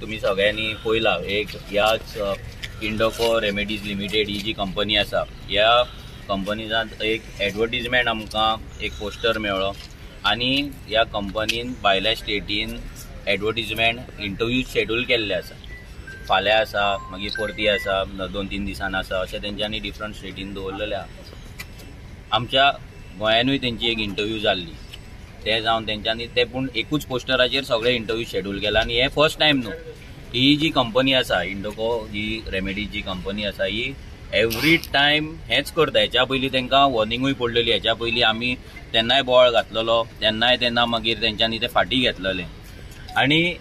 तुम्ही सगळ्यांनी पळयला एक ह्याच इंडोको रेमेडीज लिमिटेड ही जी कंपनी आसा ह्या कंपनीजांत एक एडवर्टिजमेंट आमकां एक पोस्टर मेळ्ळो आनी ह्या कंपनीन भायल्या स्टेटीन एडवर्टिजमेंट इंटरव्यू शेड्यूल केल्ले आसा. फाल्यां आसा, मागीर परती आसा, 2-3 दिसान आसा, अशें तेंच्यांनी डिफरंट स्टेटीन दवरलेले आसा. आमच्या गोंयानूय तेंची एक इंटरव्यू जाल्ली, ते जावन तेंच्यांनी ते पूण एकूच पोस्टराचेर सगळे इंटरव्यू शेड्यूल केला. आनी हे फर्स्ट टायम न्हू, ही जी कंपनी आसा इंडोको जी रेमेडीज जी कंपनी आसा ही एवरी टायम हेच करता. हेच्या पयलीं तांकां वॉर्निंगूय पडलेली, हेच्या पयलीं आमी तेन्नाय बोवाळ घातलेलो, तेन्ना मागीर तेंच्यांनी ते फाटीं घेतलेले. आनी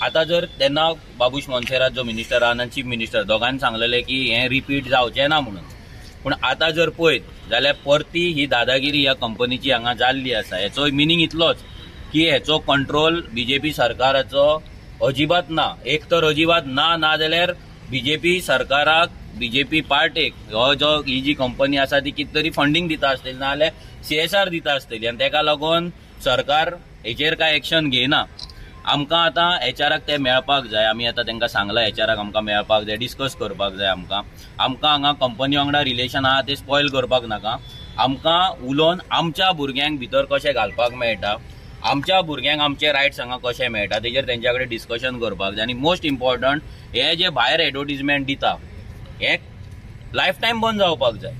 आतां जर तेन्ना बाबूश मोन्सेरात जो मिनिस्टर आहा आनी चीफ मिनिस्टर दोगांनी सांगलेलें की हें रिपीट जावचें ना म्हणून. पूण आतां जर पळयत जाल्यार परती ही दादागिरी ह्या कंपनीची हांगा जाल्ली आसा. हेचो मिनींग इतलोच की हेचो कंट्रोल बीजेपी सरकाराचो अजिबात ना. एक तर अजिबात ना नाजाल्यार बीजेपी सरकाराक, बीजेपी पार्टेक ही जी कंपनी आसा ती कितें तरी फंडींग दिता आसतली, नाजाल्यार CSR दिता आसतली, आनी तेका लागून सरकार हेचेर कांय एक्शन घेयना. आमकां आतां HRाक ते मेळपाक जाय. आमी आतां तांकां सांगलां HRाक आमकां मेळपाक जाय, डिस्कस करपाक जाय. आमकां हांगा कंपनी वांगडा रिलेशन आहा ते स्पॉयल करपाक नाका. आमकां उलोवन आमच्या भुरग्यांक भितर कशें घालपाक मेळटा, आमच्या भुरग्यांक आमचे रायट्स हांगा कशें मेळटा तेजेर तेंच्या कडेन डिस्कशन करपाक जाय. आनी मोस्ट इम्पॉर्टंट हे जे भायर एडवर्टिजमेंट दिता हे लायफ टायम बंद जावपाक जाय.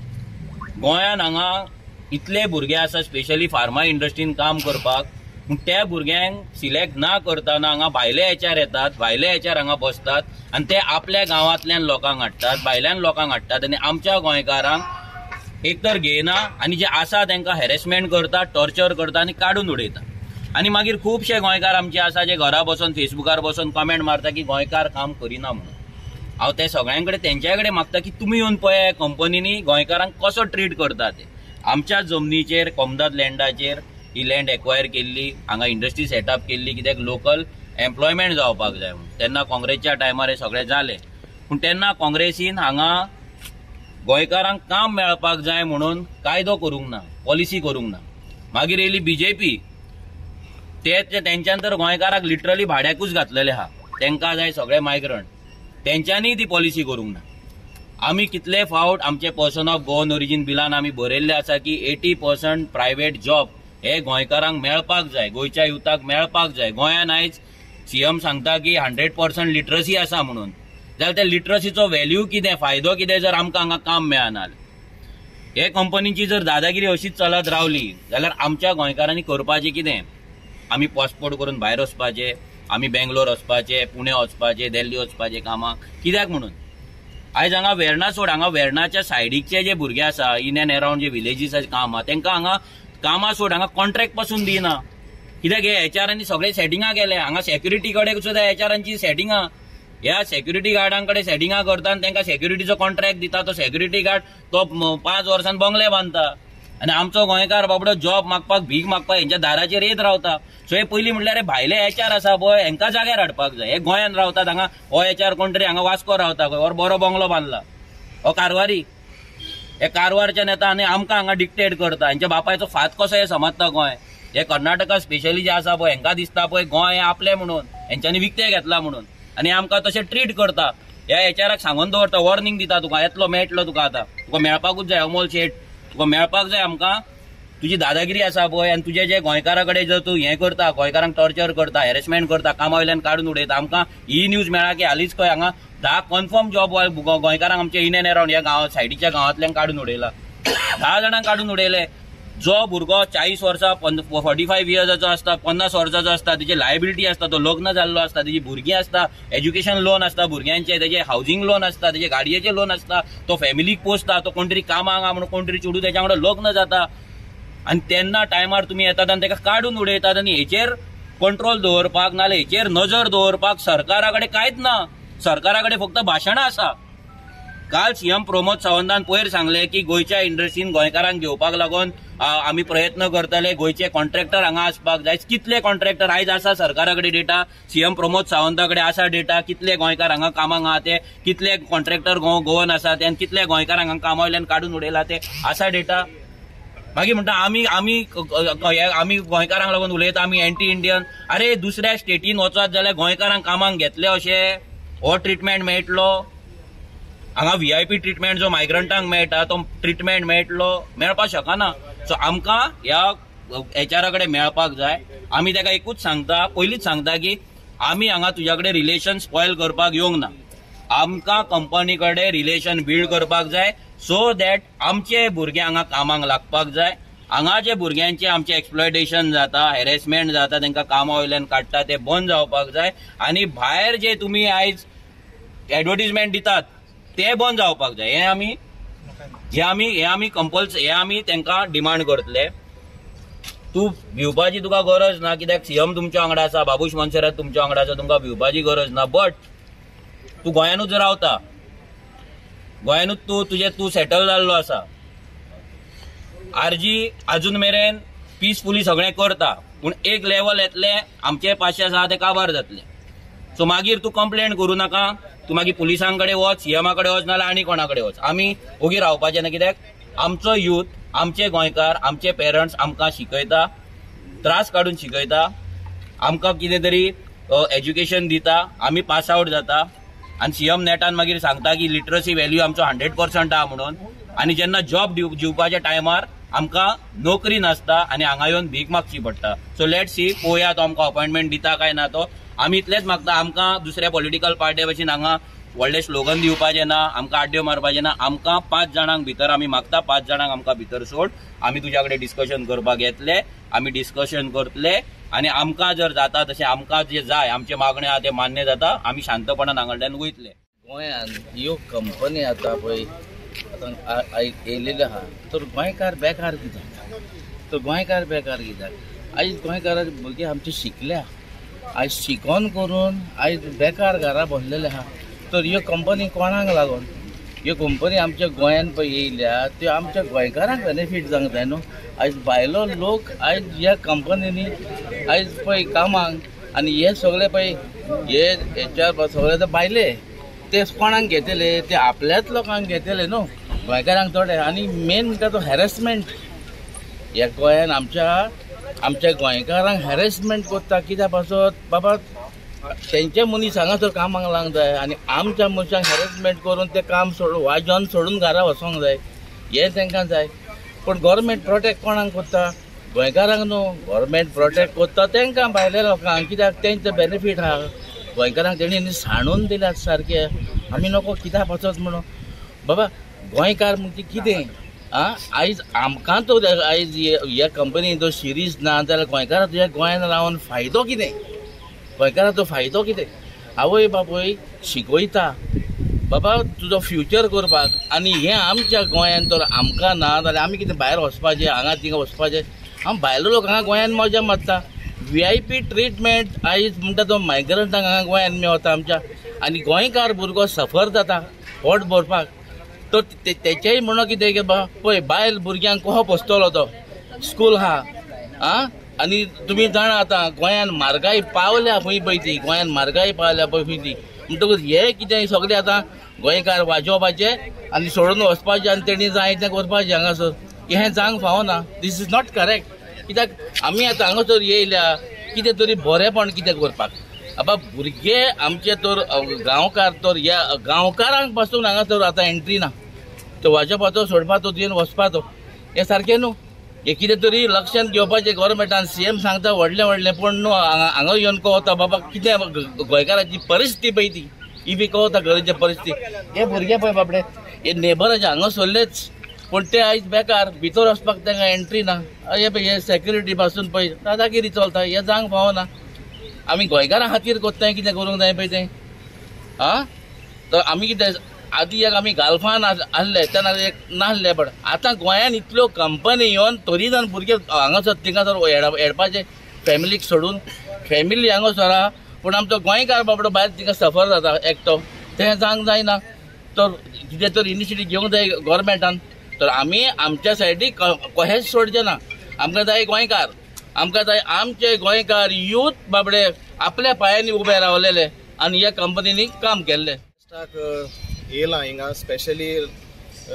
गोंयान हांगा इतले भुरगे आसा स्पेशली फार्मा इंडस्ट्रीन काम करपाक, पूण त्या भुरग्यांक सिलेक्ट ना करतना हांगा भायले HR येतात, भायले HR हांगा बसतात आनी ते आपल्या गांवांतल्यान लोकांक हाडटात, भायल्यान लोकांक हाडटात आनी आमच्या गोंयकारांक एक तर घेयना आनी जे आसा तांकां हॅरेसमेंट करतात, टॉर्चर करता आनी काडून उडयता. आनी मागीर खुबशे गोंयकार आमचे आसा जे घरा बसून फेसबुकार बसून कमेंट मारता की गोंयकार काम करिना म्हणून. हांव ते सगळ्यां कडेन तेंच्या कडेन मागता की तुमी येवन पळया कंपनीनी गोंयकारांक कसो ट्रीट करता ते. आमच्या जमनीचेर कोमदाद लँडाचेर ही लँड एक्वायर केल्ली, हांगा इंडस्ट्री सेटअप केल्ली कित्याक लोकल एम्प्लॉयमेंट जावपाक जाय म्हणून. तेन्ना काँग्रेसच्या टायमार हे सगळें जालें, पूण तेन्ना काँग्रेसीन हांगा गोंयकारांक काम मेळपाक जाय म्हणून कायदो करूंक ना, पॉलिसी करूंक ना. मागीर येयली BJP, तेंच्यान तर गोंयकाराक लिटरली भाड्याकूच घातलेले आहा. तेंकां जाय सगळे मायग्रंट, तेंच्यांनी ती पॉलिसी करूंक ना. आमी कितले फावट आमचे पर्सन ऑफ गोवन ओरिजीन बिलान आमी बरयल्ले आसा की 80% प्रायवेट जॉब हे गोंयकारांक मेळपाक जाय, गोंयच्या युथाक मेळपाक जाय. गोंयान आयज CM सांगता की 100% लिटरसी आसा म्हणून. जाल्यार त्या लिटरसीचो व्हॅल्यू कितें, फायदो कितें जर आमकां हांगा काम मेळना. हे कंपनीची जर दादागिरी अशीच चलत रावली जाल्यार आमच्या गोंयकारांनी करपाचें कितें? आमी पासपोर्ट करून भायर वचपाचे, आमी बेंगलोर वचपाचे, पुणे वचपाचे, दिल्ली वचपाचे कामाक, कित्याक म्हणून? आयज हांगा वेर्णा सोड, हांगा वेर्णाच्या सायडीकचे जे भुरगे आसा इन एंड अराउंड जे विलेजीसाचे काम आहा तांकां हांगा कामा सोड हांगा कॉन्ट्रॅक्ट पासून दिना. कित्याक हे HRांनी सगळे सेटिंगां केले. हांगा सेक्युरिटी कडेन सुद्दां HRांची सेटिंगां, ह्या सेक्युरिटी गार्डांकडे सेटिंगां करता आनी तांकां सेक्युरिटीचो कॉन्ट्रॅक्ट दिता. तो सेक्युरिटी गार्ड तो 5 वर्सान बंगले बांदता आनी आमचो गोंयकार बाबडो जॉब मागपाक, भीक मागपाक हेंच्या दाराचेर येत रावता. सो हे पयलीं म्हणल्यार भायले HR आसा पळय हेंकां जाग्यार हाडपाक जाय. हे गोंयान रावतात, हांगा हो HR कोण तरी हांगा वास्को रावता खंय, बरो बंगलो बांदला, हो कारवारी. हे कारवारच्यान येता आनी आमकां हांगा डिक्टेट करता. हेंच्या बापायचो फात कसो हे समजता गोंय. हे कर्नाटका स्पेशली जे आसा पळय हेंकां दिसता पळय गोंय हे आपलें म्हणून, हेंच्यांनी विकतें घेतला म्हणून, आनी आमकां तशें ट्रीट करता. ह्या HRाक सांगून दवरता, वॉर्निंग दिता, तुका येतलो मेळटलो, तुका आतां तुका मेळपाकूच जाय. अमोल शेट तुका मेळपाक जाय, आमकां तुजी दादागिरी आसा पळय आनी तुजे जे गोंयकारा कडेन जर तूं हें करता, गोंयकारांक टॉर्चर करता, हॅरेसमेंट करता, कामा वयल्यान काडून उडयता. आमकां ही न्यूज मेळ्ळा की हालींच खंय हांगा 10 कन्फर्म जॉब गोंयकारांक आमच्या इन एंड अराउंड ह्या गांवां सायडीच्या गांवांतल्यान काडून उडयला. 10 जाणांक काडून उडयले. जो भुरगो 40 वर्सां 45 इयर्साचो आसता, 50 वर्साचो आसता, तेजी लायबिलिटी आसता, तो लग्न जाल्लो आसता, तेजी भुरगीं आसता, एज्युकेशन लोन आसता भुरग्यांचे, तेजे हावजींग लोन आसता, तेजे गाडयेचे लोन आसता, तो फॅमिलीक पोसता, तो कोण तरी कामाक आहा म्हणून कोण तरी चेडूं तेच्या वांगडा लग्न जाता. आनी तेन्ना टायमार तुमी येतात आनी ताका काडून उडयतात आनी हेचेर कंट्रोल दवरपाक नाल्यार हेचेर नजर दवरपाक सरकारा कडेन कांयच ना. सरकारा कडेन फक्त भाशणां आसा. काल CM प्रमोद सावंतान पयर सांगले की गोंयच्या इंडस्ट्रीन गोंयकारांक घेवपाक लागून आमी प्रयत्न करतले, गोंयचे कॉन्ट्रॅक्टर हांगा आसपाक जाय. कितले कॉन्ट्रॅक्टर आयज आसा सरकारा कडेन डेटा, CM प्रमोद सावंता कडेन आसा डेटा, कितले गोंयकार हांगा कामाक आहा ते, कितले कॉन्ट्रॅक्टर गोवन आसा ते, आनी कितले गोंयकारांक हांगा कामा वयल्यान काडून उडयला ते आसा डेटा. मागीर म्हणटा आमी आमी आमी गोंयकारांक लागून उलयता, आमी एंटी इंडियन. अरे दुसऱ्या स्टेटीन वचत जाल्यार गोंयकारांक कामाक घेतले अशें हो ट्रिटमेंट मेळटलो? हांगा VIP ट्रिटमेंट जो मायग्रंटांक मेळटा तो ट्रिटमेंट मेळपाक शकना. सो आमकां ह्या HR कडेन मेळपाक जाय. आमी ताका एकूच सांगता, पयलींच सांगता की आमी हांगा तुज्या कडेन रिलेशन स्पॉयल करपाक येवंक ना. आमकां कंपनी कडेन रिलेशन बिल्ड करपाक जाय सो दॅट आमचे भुरगे हांगा कामाक लागपाक जाय. हांगा जे भुरग्यांचे आमचे एक्सप्लॉयटेशन जाता, हॅरेसमेंट जाता, तांकां कामा वयल्यान काडटा ते बंद जावपाक जाय. आनी भायर जे तुमी आयज एडवर्टिजमेंट दितात ते बंद जावपाक जाय. हे आमी तांकां डिमांड करतले. तूं भिवपाची तुका गरज ना, कित्याक CM तुमच्या वांगडा आसा, बाबूश मोन्सेरात तुमच्या वांगडा आसा, तुमकां भिवपाची गरज ना. बट तूं गोंयानूच रावता, गोंयानूच तूं सेटल जाल्लो आसा. RG अजून मेरेन पीसफुली सगळें करता, पूण एक लेवल येतले आमचे पाशे आसा ते काबार जातले. सो मागीर तूं कंप्लेंट करूं नाका. तूं मागीर पुलिसां कडेन वच, CM कडेन वच, नाल्यार आनी कोणा कडेन वच. आमी ओगी रावपाचें ना, कित्याक आमचो यूथ, आमचे गोंयकार, आमचे पेरंट्स आमकां शिकयता, त्रास काडून शिकयता, आमकां कितें तरी एज्युकेशन दिता, आमी पास आउट जाता. आनी CM नेटान मागीर सांगता की लिटरसी व्हॅल्यू आमचो 100% आहा म्हणून. आनी जेन्ना जॉब दिवपाच्या टायमार आमकां नोकरी नासता आनी हांगा येवन भीक मागची पडटा. सो लेट्स सी, पळोवया तो आमकां अपॉइंटमेंट दिता काय ना तो. आमी इतलेंच मागता, आमकां दुसऱ्या पॉलिटिकल पार्टी भशेन हांगा व्हडले स्लोगन दिवपाचे ना, आमकां आड्ड्यो मारपाचे ना. आमकां 5 जाणांक भितर आमी मागता, 5 जाणांक आमकां भितर सोड. आमी तुज्या कडेन डिस्कशन करपाक येतले, आमी डिस्कशन करतले. आनी आमकां जर जाता तशें आमकां जे जाय, आमचे मागणे आहा ते मान्य जाता, आमी शांतपणान हांगाकडल्यान वयतले. गोंयान ह्यो कंपनी आतां पळय आतां येयलेले आहा, तर गोंयकार बेकार कित्याक? तर गोंयकार बेकार कित्याक? आयज गोंयकाराचे भुरगे आमचे शिकल्या, आयज शिकोन करून आयज बेकार घरा बसलेले आहा. तर ह्यो कंपनी कोणाक लागून? ह्यो कंपनी आमच्या गोंयान पळय येयल्या त्यो आमच्या गोंयकारांक बेनिफीट जावंक जाय न्हू. आयज भायलो लोक आयज ह्या कंपनीनी आयज पळय कामाक, आनी हे सगळे पळय हे HR सगळे ते भायले, ते कोणाक घेतले? ते आपल्याच लोकांक घेतले न्हू, गोंयकारांक थोडे. आनी मेन म्हणटा तो हॅरेसमेंट. ह्या गोंयान आमच्या गोंयकारांक हॅरेसमेंट करता. कित्याक पासत बाबा तेंचे मनीस हांगासर कामाक लागूंक जाय आनी आमच्या मनशांक हॅरेसमेंट करून ते काम सोडून वाजोवन सोडून घरा वचोंक जाय, हें तांकां जाय. पूण गव्हर्मेंट प्रोटेक्ट कोणाक करता? गोंयकारांक न्हू. गव्हर्मेंट प्रोटेक्ट करता तांकां, भायल्या लोकांक. कित्याक तेंचे बेनिफीट आहा. गोंयकारांक तेणी सांडून दिल्यात सारके. आमी नको कित्याक वचत म्हणून? बाबा गोंयकार म्हणजे कितें? आयज आमकां तो आयज ह्या कंपनीन तो सिरीज ना जाल्यार गोंयकारां तुज्या गोंयान रावन फायदो कितें? गोंयकारां तो फायदो कितें? आवय बापूय शिकयता बाबा तुजो फ्युचर करपाक, आनी हें आमच्या गोंयान तर आमकां ना जाल्यार आमी कितें भायर वचपाचें, हांगा थिंगा वचपाचें? हांव भायलो लोक हांगा गोंयान मजा मारता. VIP ट्रिटमेंट आयज म्हणटा तो मायग्रंटांक हांगा गोंयान मेवता आमच्या, आनी गोंयकार भुरगो सफर जाता पोट भरपाक. तर तेचेय म्हणो कितें की बा पळय बायल भुरग्यांक कसो पोसतलो तो? स्कूल आहा आनी तुमी जाणा आतां गोंयान म्हारगाय पावल्या खंय पळय ती, गोंयान म्हारगाय पावल्या पळय खंय ती. म्हणटकूच हे कितें सगळें आतां गोंयकार वाजोवपाचें आनी सोडून वचपाचें आनी तेणी जाय तें करपाचें हांगासर. हें जावंक फावना. This is not correct. कित्याक आमी आतां हांगासर येयल्या कितें तरी बरेंपण कितें करपाक. बाबा भुरगे आमचे तर गांवकार तर ह्या गांवकारांक पासून हांगासर आतां एंट्री ना. तो वाजोवपाचो सोडपाचो तुवें वचपाचो हें सारकें न्हू. हे कितें तरी लक्षांत घेवपाचें गव्हर्मेंटान. CM सांगता व्हडलें व्हडलें, पूण न्हू हांगा येवन कळटा बाबा कितें गोंयकाराची परिस्थिती पळय ती. ही बी कळटा घराची परिस्थिती. हे भुरगे पळय बाबडे हे नेबराचे हांगा सरलेच, पूण ते आयज बेकार, भितर वचपाक तांकां एंट्री ना. हे पळय हे सेक्युरिटी पासून पळय दादागिरी चलता. हे जावंक फावना. आमी गोंयकारां खातीर कोत्ताय कितें करूंक जाय पळय तें. तर आमी कितें आदीं एक आमी गाल्फान आसले तेन्ना एक नासले, बट आतां गोंयान इतल्यो कंपनी येवन तरी जावन भुरगे हांगासर थिंगासर हेडपाचे फॅमिलीक सोडून. फॅमिली हांगासर आहा पूण आमचो गोंयकार बाबडो भायर थिंगा सफर जाता एकटो. तें जावंक जायना. तर कितें तर इनिशिएटीव घेवंक जाय गव्हर्मेंटान. तर आमी आमच्या सायडीक कशेंच सोडचें ना. आमकां जाय गोंयकार, आमकां जाय आमचे गोंयकार यूथ बाबडे आपल्या पांयांनी उबे रावलेले आनी ह्या कंपनीनी काम केल्लें. येयलां हिंगा स्पेशली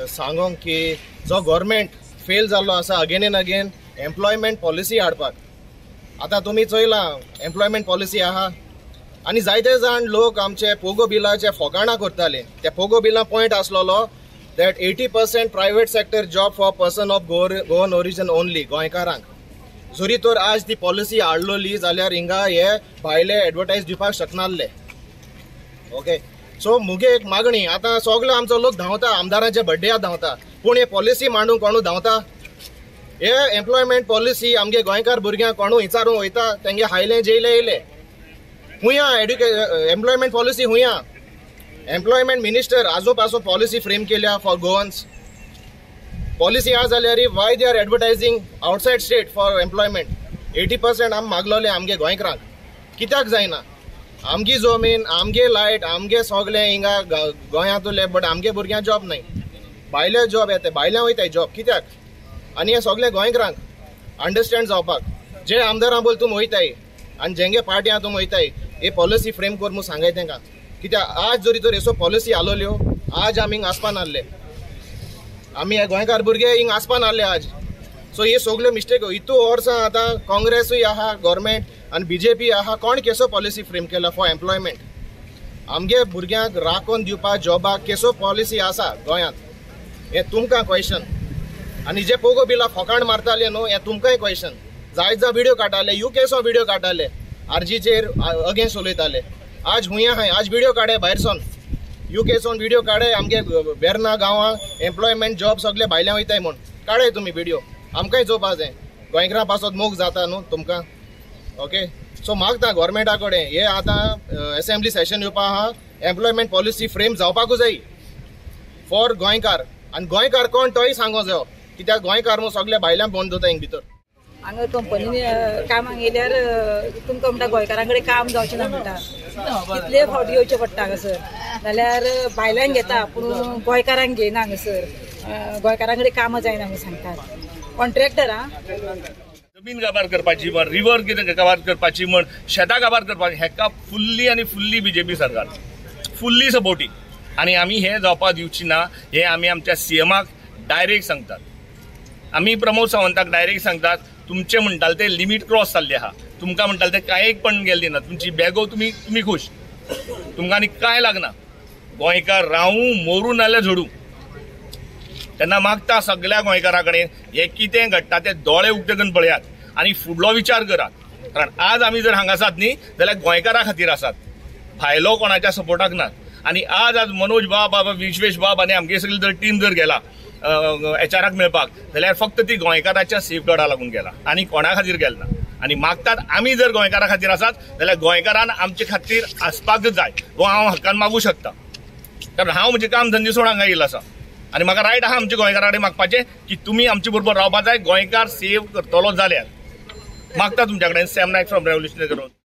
सांगोंक की जो गव्हर्मेंट फेल जाल्लो आसा again and again employment policy हाडपाक. आतां तुमी चोयलां एम्प्लॉयमेंट पॉलिसी आहा आनी जायते जाण लोक आमचे पोगो बिलाचे फोकाणां करताले. त्या पोगो बिला point आसलोलो that 80% private sector job for person of Goan origin only गोंयकारांक. जरी तर आज ती पॉलिसी हाडलोली जाल्यार हिंगा हे भायले एडवर्टायज दिवपाक शकनासले. ओके, सो मुगे एक मागणी, आतां सगळो आमचो लोक धांवता आमदारांचे बड्डेयाक धांवता, पूण हे पॉलिसी मांडूंक कोणू धांवता? हे एम्प्लॉयमेंट पॉलिसी आमगे गोंयकार भुरग्यांक कोणू विचारूंक वयता? तेंगे हायले जेयले येयले हुंया एम्प्लॉयमेंट पॉलिसी हुंया. एम्प्लॉयमेंट मिनिस्टर आजू पासून पॉलिसी फ्रेम केल्या फॉर गोवन्स. पॉलिसी हा जाल्यार why they are advertising outside state for employment. 80% आम मागलोले आमगे गोंयकारांक. कित्याक जायना? आमगी जमीन, आमगे लायट, आमगे सगळे हिंगा गोंयांत उरले, बट आमगे भुरग्यांक जॉब नाही. भायले जॉब येता, भायल्या वयताय जॉब. कित्याक? आनी हे सगळे गोंयकारांक अंडरस्टँड जावपाक जे आमदारां बोल तुम वयताय आनी जेंगे पार्ट्यां तुम वयताय हे पॉलिसी फ्रेम कर म्हूण सांगाय तेंकां. कित्याक आज जरी तर एसो पॉलिसी आलोल्यो आज आमी हिंग आसपान आहले, आमी हे गोंयकार भुरगे हिंग आसपान आहले आज. सो हे सगळ्यो मिस्टेक. इतू वर्सां आतां काँग्रेसूय आहा गव्हर्मेंट आनी बीजेपी आहा, कोण केसो पॉलिसी फ्रेम केला फॉर एम्प्लॉयमेंट? आमगे भुरग्यांक राखोन दिवपा जॉबाक केसो पॉलिसी आसा गोंयांत? हे तुमकां क्वेश्चन. आनी जे पोगो बिला फोकाण मारताले न्हू हे तुमकांय क्वेश्चन. जायत व्हिडिओ काडटाले, केसो व्हिडिओ काडटाले, आरजीचेर अगेन्स्ट उलयताले. आज हुंया हाय, आज व्हिडिओ काडे भायरसून, केसून व्हिडिओ काडे आमगे बेर्ना गांवां एम्प्लॉयमेंट जॉब सगळे भायल्या वयताय म्हूण काडे तुमी व्हिडिओ. आमकांय चोवपा जाय. गोंयकारां पासत मोग जाता न्हू तुमकां. ओके, सो मागता गोवोरमेंटा कडेन हे आतां असेंब्ली सेशन येवपा आहा, एम्प्लॉयमेंट पॉलिसी फ्रेम जावपाकूच जाय फॉर गोंयकार. आनी गोंयकार कोण तोय सांगो जायो, कित्याक गोंयकार न्हू सगळे भायल्यान बंद दोता हिंग भितर. हांगा कंपनीन कामाक येयल्यार तुमकां म्हणटा गोंयकारां कडेन काम जावचें ना म्हणटा. कितले फावटी येवचें पडटा हांगासर. नाल्यार भायल्यान घेता पूण गोंयकारांक घेयना हांगासर. गोंयकारां कडेन कामां जायना म्हणून सांगतात. कॉन्ट्रॅक्टर जमीन काबार करपाची म्हण, रिवर कितें काबार करपाची म्हण, शेतां काबार करपाची, हेका फुल्ली आनी फुल्ली बीजेपी सरकार फुल्ली सपोर्टींग. आनी आमी हे जावपा दिवची ना हे आमी आमच्या सीएमाक डायरेक्ट सांगतात. आमी प्रमोद सावंताक डायरेक्ट सांगतात तुमचे म्हणटाले ते लिमीट क्रॉस जाल्ले आहा. तुमकां म्हणटाले ते कांयक पण गेल्ली ना. तुमची बॅगो तुमी खूश, तुमकां आनी कांय लागना. गोंयकार रावूं मोरू नाल्यार झोडू. तेन्ना मागता सगळ्या गोंयकारां कडेन हे कितें घडटा ते दोळे उक्ते करून पळयात आनी फुडलो विचार करात. कारण आज आमी जर हांगा आसात न्ही जाल्यार गोंयकारां खातीर आसात, भायलो कोणाच्या सपोर्टाक नात. आनी आज मनोज बाब विश्वेश बाब आनी आमगे सगळी जर टीम जर गेला एचआराक मेळपाक जाल्यार फक्त ती गोंयकाराच्या सेफगार्डा लागून गेला आनी कोणा खातीर गेलना. आनी मागतात आमी जर गोंयकारां खातीर आसात जाल्यार गोंयकारान आमचे खातीर आसपाकच जाय. वो हांव हक्कान मागूं शकता, कारण हांव म्हणजे काम धंदे सोडून हांगा येयलो आसा आनी म्हाका रायट आहा आमच्या गोंयकारां कडेन मागपाचें की तुमी आमचे बरोबर रावपा जाय. गोंयकार सेव करतलो जाल्यार मागता तुमच्या कडेन. Sam Nayak from revolutionary.